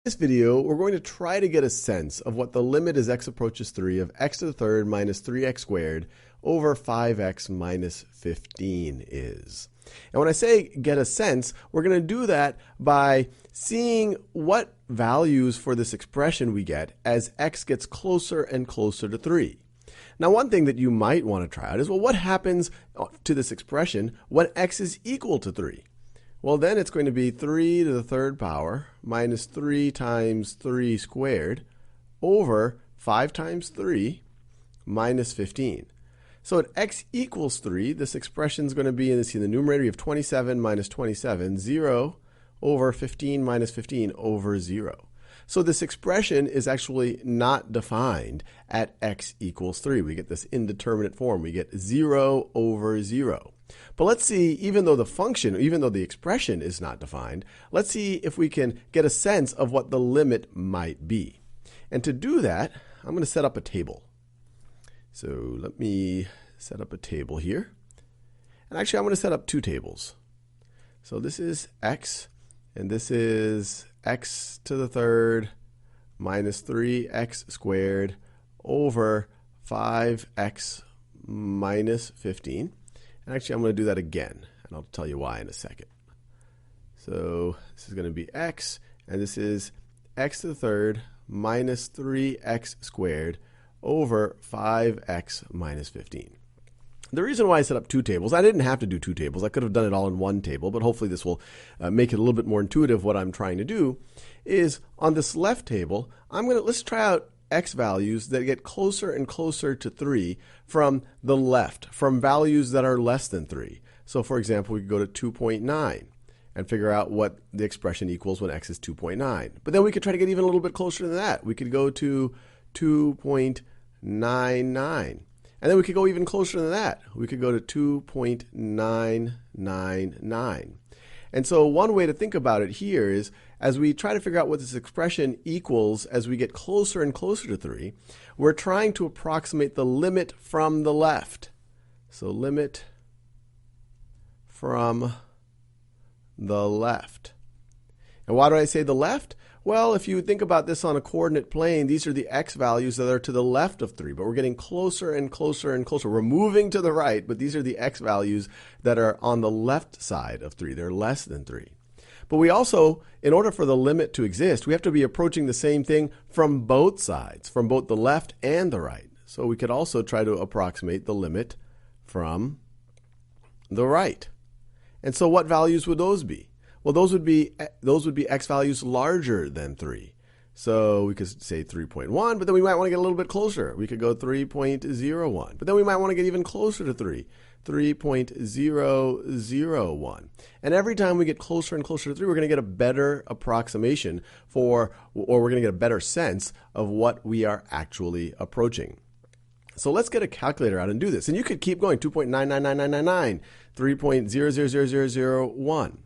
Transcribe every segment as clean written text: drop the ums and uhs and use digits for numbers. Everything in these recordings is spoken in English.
In this video, we're going to try to get a sense of what the limit as x approaches 3 of x to the third minus 3x squared over 5x minus 15 is. And when I say get a sense, we're going to do that by seeing what values for this expression we get as x gets closer and closer to 3. Now, one thing that you might want to try out is, well, what happens to this expression when x is equal to 3? Well, then it's going to be 3 to the third power minus 3 times 3 squared over 5 times 3 minus 15. So at x equals 3, this expression is going to be in the numerator. You have 27 minus 27, 0 over 15 minus 15 over 0. So this expression is actually not defined at x equals 3. We get this indeterminate form. We get 0 over 0. But let's see, even though the expression is not defined, let's see if we can get a sense of what the limit might be. And to do that, I'm going to set up a table. So let me set up a table here. And actually, I'm going to set up two tables. So this is x, and this is x to the third minus 3x squared over 5x minus 15. And actually, I'm going to do that again, and I'll tell you why in a second. So this is going to be x, and this is x to the third minus 3x squared over 5x minus 15. The reason why I set up two tables, I didn't have to do two tables. I could have done it all in one table, but hopefully this will make it a little bit more intuitive what I'm trying to do, is on this left table, let's try out x values that get closer and closer to 3 from the left, from values that are less than 3. So for example, we could go to 2.9 and figure out what the expression equals when x is 2.9. But then we could try to get even a little bit closer than that. We could go to 2.99. And then we could go even closer than that. We could go to 2.999. And so one way to think about it here is, as we try to figure out what this expression equals as we get closer and closer to 3, we're trying to approximate the limit from the left. So limit from the left. And why do I say the left? Well, if you think about this on a coordinate plane, these are the x values that are to the left of 3, but we're getting closer and closer and closer. We're moving to the right, but these are the x values that are on the left side of 3. They're less than 3. But we also, in order for the limit to exist, we have to be approaching the same thing from both sides, from both the left and the right. So we could also try to approximate the limit from the right. And so what values would those be? Well, those would be x values larger than 3. So we could say 3.1, but then we might want to get a little bit closer. We could go 3.01, but then we might want to get even closer to 3.001. And every time we get closer and closer to 3, we're going to get a better approximation or we're going to get a better sense of what we are actually approaching. So let's get a calculator out and do this. And you could keep going, 2.999999, 3.0000001.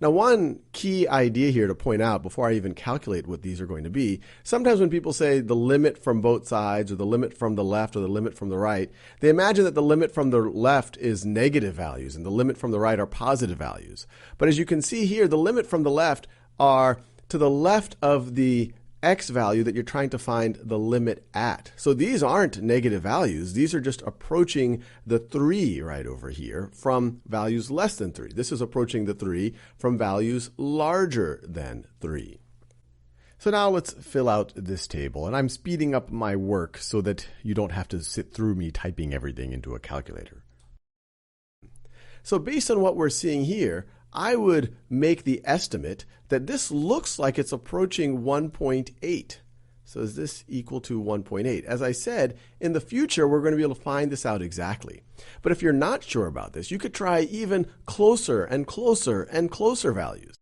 Now, one key idea here to point out before I even calculate what these are going to be, sometimes when people say the limit from both sides or the limit from the left or the limit from the right, they imagine that the limit from the left is negative values and the limit from the right are positive values. But as you can see here, the limit from the left are to the left of the x value that you're trying to find the limit at. So these aren't negative values. These are just approaching the 3 right over here from values less than 3. This is approaching the 3 from values larger than 3. So now let's fill out this table. And I'm speeding up my work so that you don't have to sit through me typing everything into a calculator. So based on what we're seeing here, I would make the estimate that this looks like it's approaching 1.8. So is this equal to 1.8? As I said, in the future, we're going to be able to find this out exactly. But if you're not sure about this, you could try even closer and closer and closer values.